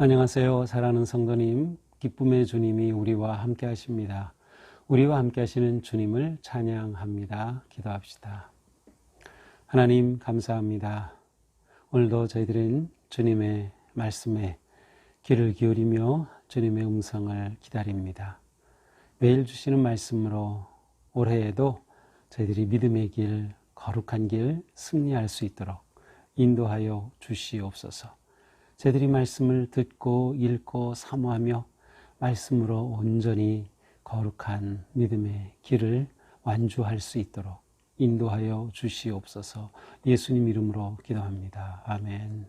안녕하세요. 사랑하는 성도님, 기쁨의 주님이 우리와 함께 하십니다. 우리와 함께 하시는 주님을 찬양합니다. 기도합시다. 하나님 감사합니다. 오늘도 저희들은 주님의 말씀에 귀를 기울이며 주님의 음성을 기다립니다. 매일 주시는 말씀으로 올해에도 저희들이 믿음의 길, 거룩한 길 승리할 수 있도록 인도하여 주시옵소서. 저희들이 말씀을 듣고 읽고 사모하며 말씀으로 온전히 거룩한 믿음의 길을 완주할 수 있도록 인도하여 주시옵소서. 예수님 이름으로 기도합니다. 아멘.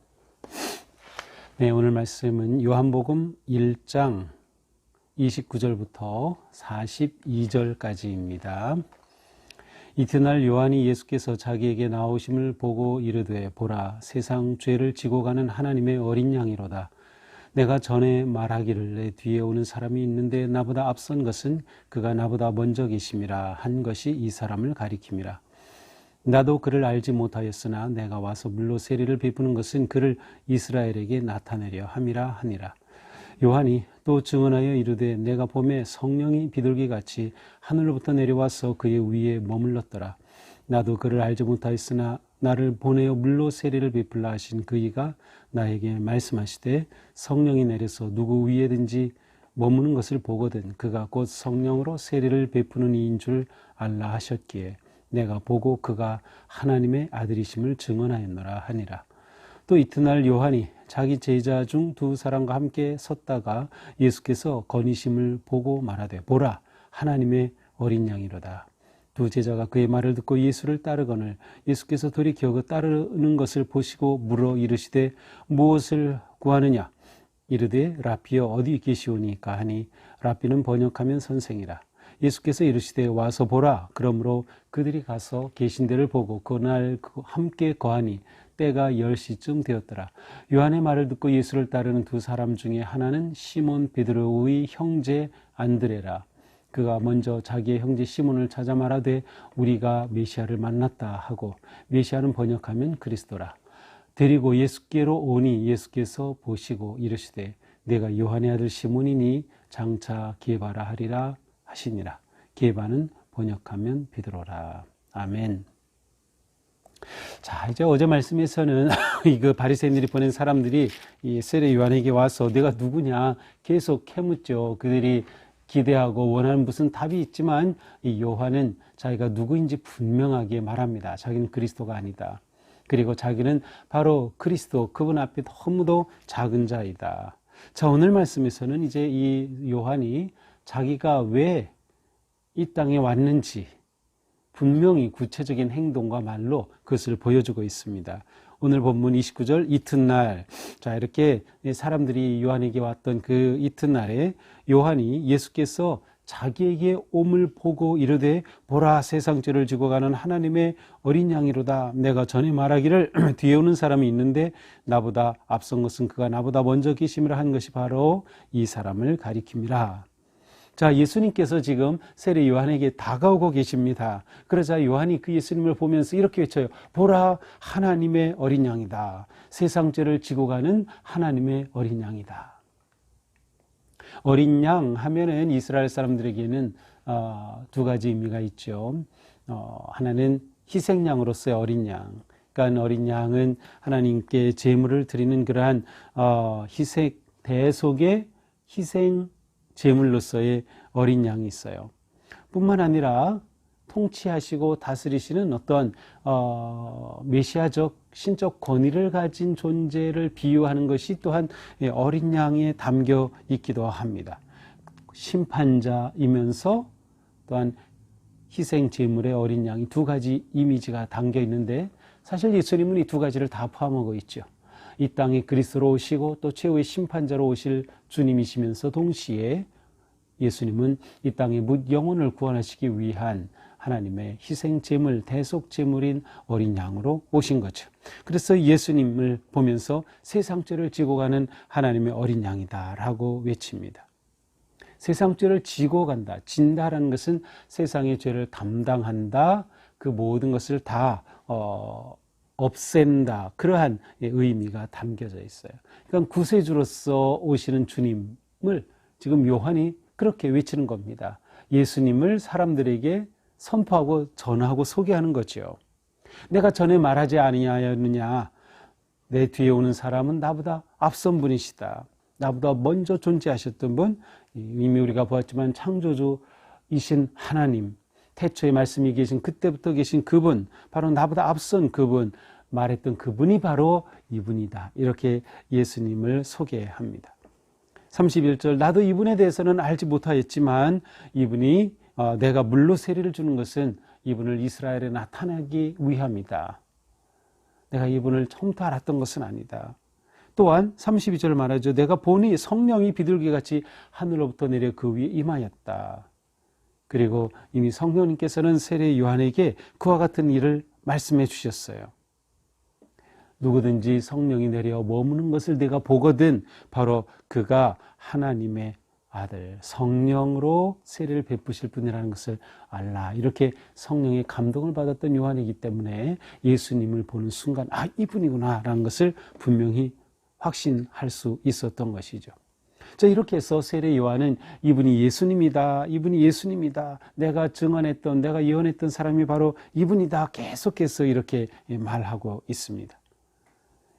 네, 오늘 말씀은 요한복음 1장 29절부터 42절까지입니다. 이튿날 요한이 예수께서 자기에게 나오심을 보고 이르되 보라 세상 죄를 지고 가는 하나님의 어린 양이로다. 내가 전에 말하기를 내 뒤에 오는 사람이 있는데 나보다 앞선 것은 그가 나보다 먼저 계심이라 한 것이 이 사람을 가리킴이라. 나도 그를 알지 못하였으나 내가 와서 물로 세례를 베푸는 것은 그를 이스라엘에게 나타내려 함이라 하니라. 요한이 또 증언하여 이르되 내가 봄에 성령이 비둘기같이 하늘로부터 내려와서 그의 위에 머물렀더라. 나도 그를 알지 못하였으나 나를 보내어 물로 세례를 베풀라 하신 그이가 나에게 말씀하시되 성령이 내려서 누구 위에든지 머무는 것을 보거든 그가 곧 성령으로 세례를 베푸는 이인 줄 알라 하셨기에 내가 보고 그가 하나님의 아들이심을 증언하였노라 하니라. 또 이튿날 요한이 자기 제자 중 두 사람과 함께 섰다가 예수께서 거니심을 보고 말하되 보라 하나님의 어린 양이로다. 두 제자가 그의 말을 듣고 예수를 따르거늘 예수께서 돌이켜 그 따르는 것을 보시고 물어 이르시되 무엇을 구하느냐. 이르되 라피여 어디 계시오니까 하니 라피는 번역하면 선생이라. 예수께서 이르시되 와서 보라. 그러므로 그들이 가서 계신 데를 보고 그날 함께 거하니 때가 10시쯤 되었더라. 요한의 말을 듣고 예수를 따르는 두 사람 중에 하나는 시몬 베드로의 형제 안드레라. 그가 먼저 자기의 형제 시몬을 찾아 말하되 우리가 메시아를 만났다 하고 메시아는 번역하면 그리스도라. 데리고 예수께로 오니 예수께서 보시고 이르시되 내가 요한의 아들 시몬이니 장차 게바라 하리라 하시니라. 게바는 번역하면 베드로라. 아멘. 자, 이제 어제 말씀에서는 그 바리새인들이 보낸 사람들이 이 세례 요한에게 와서 내가 누구냐 계속 캐묻죠. 그들이 기대하고 원하는 무슨 답이 있지만 이 요한은 자기가 누구인지 분명하게 말합니다. 자기는 그리스도가 아니다. 그리고 자기는 바로 그리스도, 그분 앞에 너무도 작은 자이다. 자, 오늘 말씀에서는 이제 이 요한이 자기가 왜 이 땅에 왔는지 분명히 구체적인 행동과 말로 그것을 보여주고 있습니다. 오늘 본문 29절 이튿날, 자 이렇게 사람들이 요한에게 왔던 그 이튿날에 요한이 예수께서 자기에게 옴을 보고 이르되 보라 세상 죄를 지고 가는 하나님의 어린 양이로다. 내가 전에 말하기를 뒤에 오는 사람이 있는데 나보다 앞선 것은 그가 나보다 먼저 계심이라 한 것이 바로 이 사람을 가리킴이라. 자, 예수님께서 지금 세례 요한에게 다가오고 계십니다. 그러자 요한이 그 예수님을 보면서 이렇게 외쳐요. 보라 하나님의 어린 양이다. 세상 죄를 지고 가는 하나님의 어린 양이다. 어린 양 하면은 이스라엘 사람들에게는 두 가지 의미가 있죠. 하나는 희생양으로서의 어린 양. 그러니까 어린 양은 하나님께 제물을 드리는 그러한 희생 대속의 희생 제물로서의 어린 양이 있어요. 뿐만 아니라 통치하시고 다스리시는 어떤 메시아적 신적 권위를 가진 존재를 비유하는 것이 또한 어린 양에 담겨 있기도 합니다. 심판자이면서 또한 희생 제물의 어린 양이 두 가지 이미지가 담겨 있는데 사실 예수님은 이 두 가지를 다 포함하고 있죠. 이 땅에 그리스도로 오시고 또 최후의 심판자로 오실 주님이시면서 동시에 예수님은 이 땅의 뭇 영혼을 구원하시기 위한 하나님의 희생 제물, 대속 제물인 어린 양으로 오신 거죠. 그래서 예수님을 보면서 세상 죄를 지고 가는 하나님의 어린 양이다라고 외칩니다. 세상 죄를 지고 간다, 진다라는 것은 세상의 죄를 담당한다, 그 모든 것을 다 없앤다. 그러한 의미가 담겨져 있어요. 그러니까 구세주로서 오시는 주님을 지금 요한이 그렇게 외치는 겁니다. 예수님을 사람들에게 선포하고 전하고 소개하는 거죠. 내가 전에 말하지 아니하였느냐. 내 뒤에 오는 사람은 나보다 앞선 분이시다. 나보다 먼저 존재하셨던 분, 이미 우리가 보았지만 창조주이신 하나님, 태초에 말씀이 계신 그때부터 계신 그분, 바로 나보다 앞선 그분, 말했던 그분이 바로 이분이다. 이렇게 예수님을 소개합니다. 31절, 나도 이분에 대해서는 알지 못하였지만 이분이 내가 물로 세례를 주는 것은 이분을 이스라엘에 나타나기 위함이다. 내가 이분을 처음부터 알았던 것은 아니다. 또한 32절 말하죠. 내가 보니 성령이 비둘기같이 하늘로부터 내려 그 위에 임하였다. 그리고 이미 성령님께서는 세례 요한에게 그와 같은 일을 말씀해 주셨어요. 누구든지 성령이 내려 머무는 것을 내가 보거든 바로 그가 하나님의 아들 성령으로 세례를 베푸실 분이라는 것을 알라. 이렇게 성령의 감동을 받았던 요한이기 때문에 예수님을 보는 순간 이분이구나 라는 것을 분명히 확신할 수 있었던 것이죠. 자, 이렇게 해서 세례 요한은 이분이 예수님이다. 이분이 예수님이다. 내가 증언했던 내가 예언했던 사람이 바로 이분이다. 계속해서 이렇게 말하고 있습니다.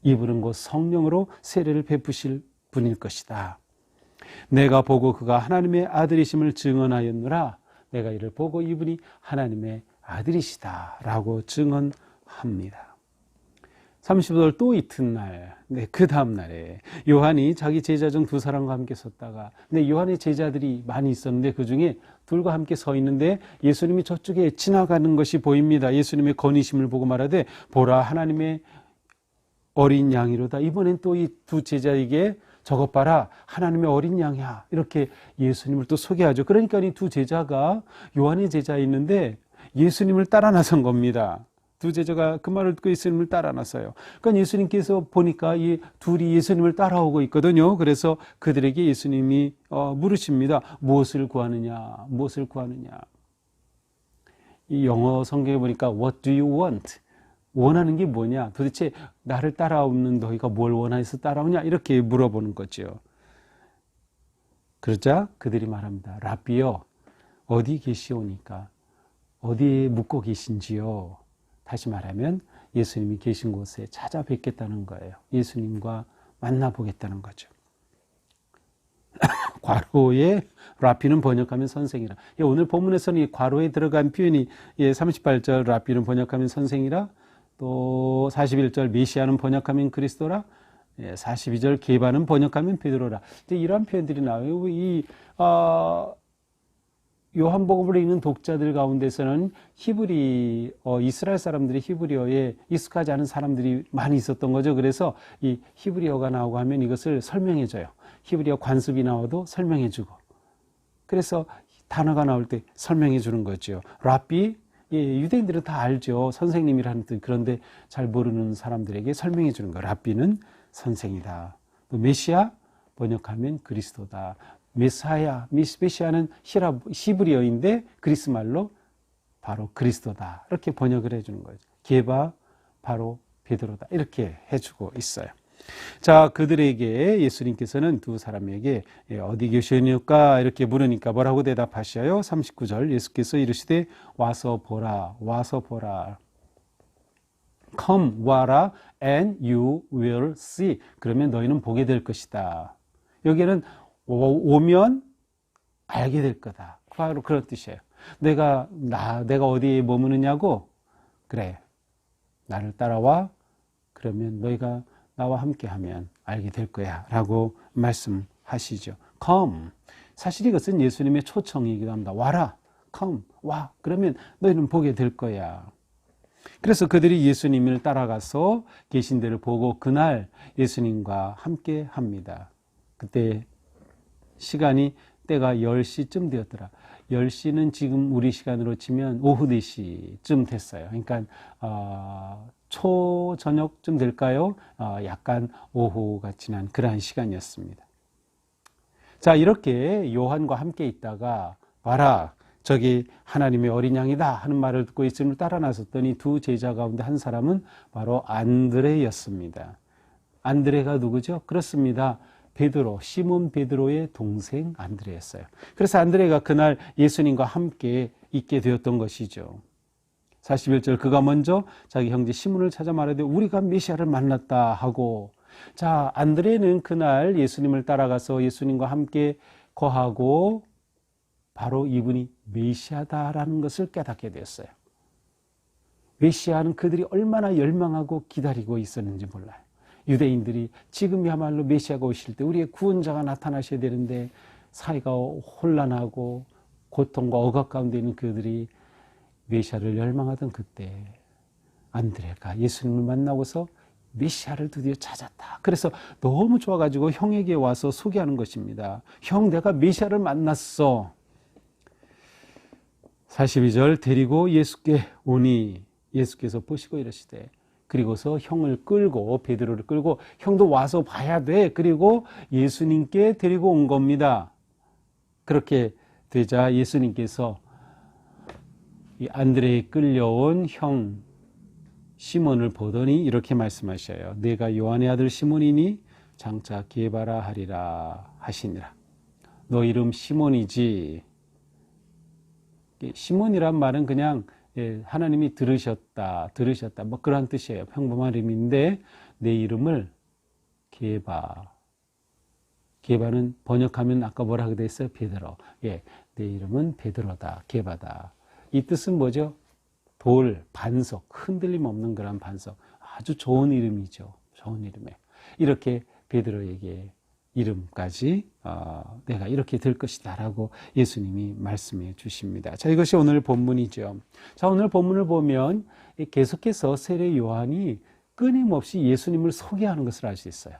이분은 곧 성령으로 세례를 베푸실 분일 것이다. 내가 보고 그가 하나님의 아들이심을 증언하였노라. 내가 이를 보고 이분이 하나님의 아들이시다 라고 증언합니다. 30절 또 이튿날, 그 다음날에 요한이 자기 제자 중 두 사람과 함께 섰다가, 근데 요한의 제자들이 많이 있었는데 그 중에 둘과 함께 서 있는데 예수님이 저쪽에 지나가는 것이 보입니다. 예수님의 건의심을 보고 말하되 보라 하나님의 어린 양이로다. 이번엔 또 이 두 제자에게 저것 봐라 하나님의 어린 양이야. 이렇게 예수님을 또 소개하죠. 그러니까 이 두 제자가 요한의 제자에 있는데 예수님을 따라 나선 겁니다. 두 제자가 그 말을 듣고 예수님을 따라 나서요. 그러니까 예수님께서 보니까 이 둘이 예수님을 따라오고 있거든요. 그래서 그들에게 예수님이 물으십니다. 무엇을 구하느냐? 무엇을 구하느냐? 이 영어 성경에 보니까 What do you want? 원하는 게 뭐냐? 도대체 나를 따라오는 너희가 뭘 원해서 따라오냐? 이렇게 물어보는 거죠. 그러자 그들이 말합니다. 라비요, 어디 계시오니까? 어디에 묵고 계신지요? 다시 말하면 예수님이 계신 곳에 찾아뵙겠다는 거예요. 예수님과 만나보겠다는 거죠. 괄호에 라피는 번역하면 선생이라. 오늘 본문에서는 이 괄호에 들어간 표현이 38절 라피는 번역하면 선생이라, 또 41절 메시아는 번역하면 그리스도라, 42절 게바는 번역하면 베드로라. 이러한 표현들이 나와요. 이 요한복음을 읽는 독자들 가운데서는 이스라엘 사람들이 히브리어에 익숙하지 않은 사람들이 많이 있었던 거죠. 그래서 이 히브리어가 나오고 하면 이것을 설명해줘요. 히브리어 관습이 나와도 설명해주고. 그래서 단어가 나올 때 설명해주는 거죠. 라비, 유대인들은 다 알죠. 선생님이라는 뜻. 그런데 잘 모르는 사람들에게 설명해주는 거. 라비는 선생이다. 또 메시아, 번역하면 그리스도다. 메시아는 히브리어인데 그리스 말로 바로 그리스도다. 이렇게 번역을 해주는 거죠. 게바, 바로 베드로다. 이렇게 해주고 있어요. 자, 그들에게 예수님께서는 두 사람에게 어디 계시니까 이렇게 물으니까 뭐라고 대답하셔요? 39절 예수께서 이르시되 와서 보라, 와서 보라. Come, 와라, and you will see. 그러면 너희는 보게 될 것이다. 여기에는 오면 알게 될 거다. 바로 그런 뜻이에요. 내가 어디에 머무느냐고? 그래, 나를 따라와. 그러면 너희가 나와 함께 하면 알게 될 거야 라고 말씀하시죠. Come. 사실 이것은 예수님의 초청이기도 합니다. 와라. Come. 와. 그러면 너희는 보게 될 거야. 그래서 그들이 예수님을 따라가서 계신 데를 보고 그날 예수님과 함께 합니다. 그때 시간이 때가 10시쯤 되었더라. 10시는 지금 우리 시간으로 치면 오후 4시쯤 됐어요. 그러니까 초저녁쯤 될까요? 약간 오후가 지난 그러한 시간이었습니다. 자, 이렇게 요한과 함께 있다가 봐라, 저기 하나님의 어린 양이다 하는 말을 듣고 예수님을 따라 나섰더니 두 제자 가운데 한 사람은 바로 안드레였습니다. 안드레가 누구죠? 그렇습니다. 베드로, 시몬 베드로의 동생 안드레였어요. 그래서 안드레가 그날 예수님과 함께 있게 되었던 것이죠. 41절, 그가 먼저 자기 형제 시몬을 찾아 말하되 우리가 메시아를 만났다 하고, 자, 안드레는 그날 예수님을 따라가서 예수님과 함께 거하고 바로 이분이 메시아다라는 것을 깨닫게 되었어요. 메시아는 그들이 얼마나 열망하고 기다리고 있었는지 몰라요. 유대인들이 지금이야말로 메시아가 오실 때 우리의 구원자가 나타나셔야 되는데 사이가 혼란하고 고통과 억압 가운데 있는 그들이 메시아를 열망하던 그때 안드레가 예수님을 만나고서 메시아를 드디어 찾았다. 그래서 너무 좋아가지고 형에게 와서 소개하는 것입니다. 형, 내가 메시아를 만났어. 42절, 데리고 예수께 오니 예수께서 보시고 이러시되, 그리고서 형을 끌고, 베드로를 끌고, 형도 와서 봐야 돼. 그리고 예수님께 데리고 온 겁니다. 그렇게 되자 예수님께서 이 안드레에 끌려온 형 시몬을 보더니 이렇게 말씀하셔요. 내가 요한의 아들 시몬이니 장차 게바라 하리라 하시니라. 너 이름 시몬이지. 시몬이란 말은 그냥 하나님이 들으셨다 뭐 그런 뜻이에요. 평범한 이름인데 내 이름을 게바는 번역하면 아까 뭐라고 돼 있어요? 베드로. 내 이름은 베드로다, 게바다. 이 뜻은 뭐죠? 돌, 반석, 흔들림 없는 그런 반석. 아주 좋은 이름이죠. 좋은 이름이에요. 이렇게 베드로에게 이름까지 내가 이렇게 될 것이다 라고 예수님이 말씀해 주십니다. 자, 이것이 오늘 본문이죠. 자, 오늘 본문을 보면 계속해서 세례 요한이 끊임없이 예수님을 소개하는 것을 알 수 있어요.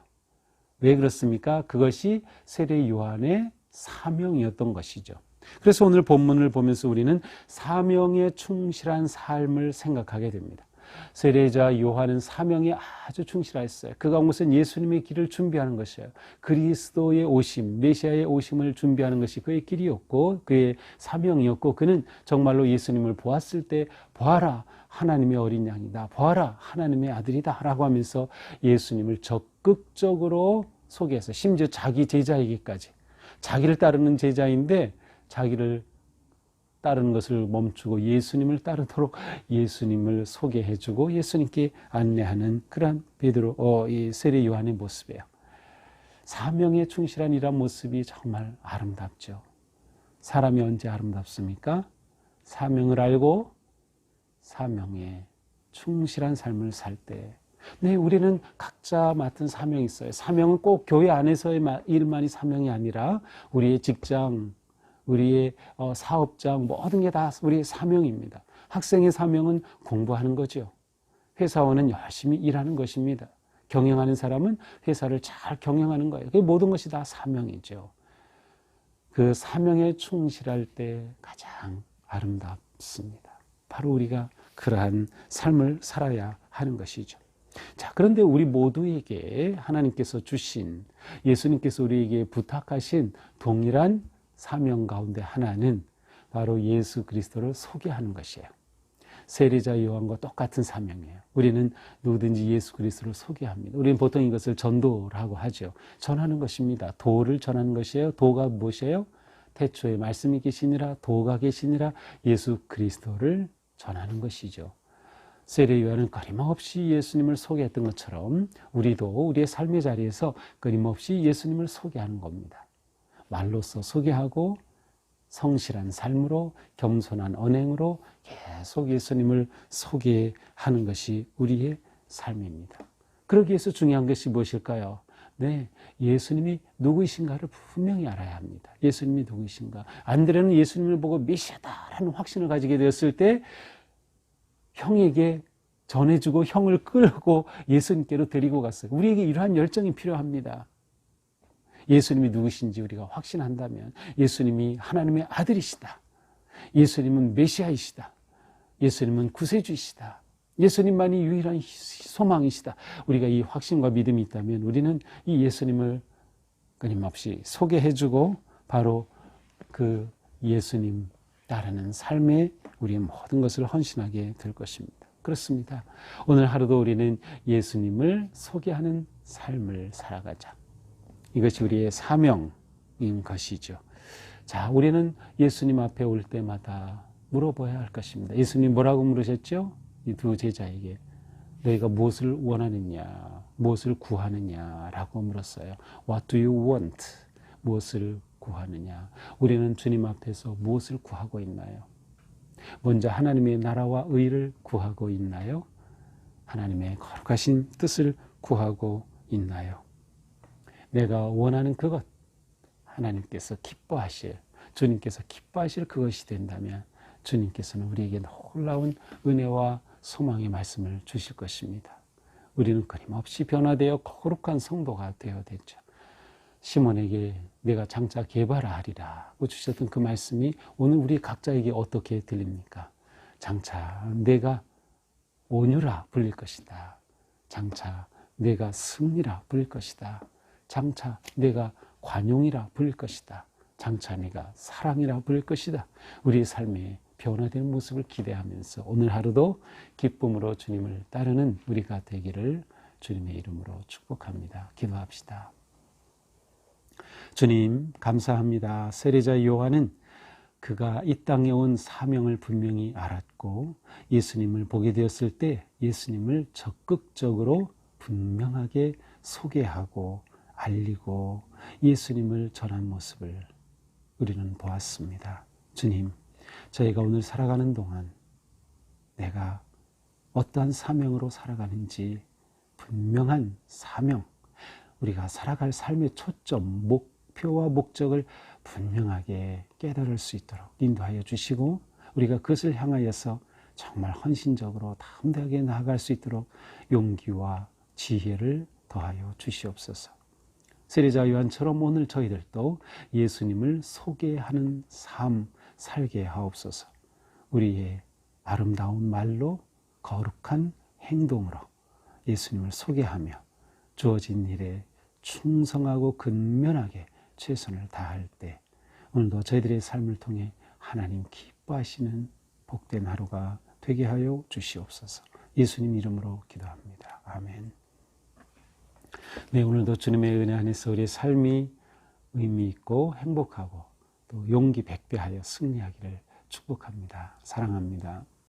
왜 그렇습니까? 그것이 세례 요한의 사명이었던 것이죠. 그래서 오늘 본문을 보면서 우리는 사명에 충실한 삶을 생각하게 됩니다. 세례자 요한은 사명에 아주 충실했어요. 그가 온 것은 예수님의 길을 준비하는 것이에요. 그리스도의 오심, 메시아의 오심을 준비하는 것이 그의 길이었고 그의 사명이었고, 그는 정말로 예수님을 보았을 때 보아라, 하나님의 어린 양이다, 보아라, 하나님의 아들이다 라고 하면서 예수님을 적극적으로 소개해서, 심지어 자기 제자에게까지, 자기를 따르는 제자인데 자기를 따르는 것을 멈추고 예수님을 따르도록 예수님을 소개해주고 예수님께 안내하는 그러한 이 세례 요한의 모습이에요. 사명에 충실한 이런 모습이 정말 아름답죠. 사람이 언제 아름답습니까? 사명을 알고 사명에 충실한 삶을 살 때. 네, 우리는 각자 맡은 사명이 있어요. 사명은 꼭 교회 안에서의 일만이 사명이 아니라 우리의 직장, 우리의 사업장, 모든 게 다 우리의 사명입니다. 학생의 사명은 공부하는 거죠. 회사원은 열심히 일하는 것입니다. 경영하는 사람은 회사를 잘 경영하는 거예요. 그 모든 것이 다 사명이죠. 그 사명에 충실할 때 가장 아름답습니다. 바로 우리가 그러한 삶을 살아야 하는 것이죠. 자, 그런데 우리 모두에게 하나님께서 주신, 예수님께서 우리에게 부탁하신 동일한 사명 가운데 하나는 바로 예수 그리스도를 소개하는 것이에요. 세례자 요한과 똑같은 사명이에요. 우리는 누구든지 예수 그리스도를 소개합니다. 우리는 보통 이것을 전도라고 하죠. 전하는 것입니다. 도를 전하는 것이에요. 도가 무엇이에요? 태초에 말씀이 계시니라, 도가 계시니라, 예수 그리스도를 전하는 것이죠. 세례 요한은 끊임없이 예수님을 소개했던 것처럼 우리도 우리의 삶의 자리에서 끊임없이 예수님을 소개하는 겁니다. 말로써 소개하고 성실한 삶으로, 겸손한 언행으로 계속 예수님을 소개하는 것이 우리의 삶입니다. 그러기 위해서 중요한 것이 무엇일까요? 네, 예수님이 누구이신가를 분명히 알아야 합니다. 예수님이 누구이신가? 안드레는 예수님을 보고 메시아다라는 확신을 가지게 되었을 때 형에게 전해주고 형을 끌고 예수님께로 데리고 갔어요. 우리에게 이러한 열정이 필요합니다. 예수님이 누구신지 우리가 확신한다면, 예수님이 하나님의 아들이시다, 예수님은 메시아이시다, 예수님은 구세주이시다, 예수님만이 유일한 소망이시다, 우리가 이 확신과 믿음이 있다면 우리는 이 예수님을 끊임없이 소개해주고 바로 그 예수님, 따르는 삶에 우리의 모든 것을 헌신하게 될 것입니다. 그렇습니다. 오늘 하루도 우리는 예수님을 소개하는 삶을 살아가자. 이것이 우리의 사명인 것이죠. 자, 우리는 예수님 앞에 올 때마다 물어봐야 할 것입니다. 예수님 뭐라고 물으셨죠? 이 두 제자에게 너희가 무엇을 원하느냐, 무엇을 구하느냐라고 물었어요. What do you want? 무엇을 구하느냐? 우리는 주님 앞에서 무엇을 구하고 있나요? 먼저 하나님의 나라와 의를 구하고 있나요? 하나님의 거룩하신 뜻을 구하고 있나요? 내가 원하는 그것, 하나님께서 기뻐하실, 주님께서 기뻐하실 그것이 된다면 주님께서는 우리에게 놀라운 은혜와 소망의 말씀을 주실 것입니다. 우리는 끊임없이 변화되어 거룩한 성도가 되어야 되죠. 시몬에게 내가 장차 개발하리라고 주셨던 그 말씀이 오늘 우리 각자에게 어떻게 들립니까? 장차 내가 온유라 불릴 것이다. 장차 내가 승리라 불릴 것이다. 장차 내가 관용이라 불릴 것이다. 장차 내가 사랑이라 불릴 것이다. 우리의 삶에 변화되는 모습을 기대하면서 오늘 하루도 기쁨으로 주님을 따르는 우리가 되기를 주님의 이름으로 축복합니다. 기도합시다. 주님 감사합니다. 세례자 요한은 그가 이 땅에 온 사명을 분명히 알았고 예수님을 보게 되었을 때 예수님을 적극적으로 분명하게 소개하고 알리고 예수님을 전한 모습을 우리는 보았습니다. 주님, 저희가 오늘 살아가는 동안 내가 어떠한 사명으로 살아가는지 분명한 사명, 우리가 살아갈 삶의 초점, 목표와 목적을 분명하게 깨달을 수 있도록 인도하여 주시고 우리가 그것을 향하여서 정말 헌신적으로 담대하게 나아갈 수 있도록 용기와 지혜를 더하여 주시옵소서. 세례자 요한처럼 오늘 저희들도 예수님을 소개하는 삶 살게 하옵소서. 우리의 아름다운 말로 거룩한 행동으로 예수님을 소개하며 주어진 일에 충성하고 근면하게 최선을 다할 때 오늘도 저희들의 삶을 통해 하나님 기뻐하시는 복된 하루가 되게 하여 주시옵소서. 예수님 이름으로 기도합니다. 아멘. 네, 오늘도 주님의 은혜 안에서 우리의 삶이 의미 있고 행복하고 또 용기 백배하여 승리하기를 축복합니다. 사랑합니다.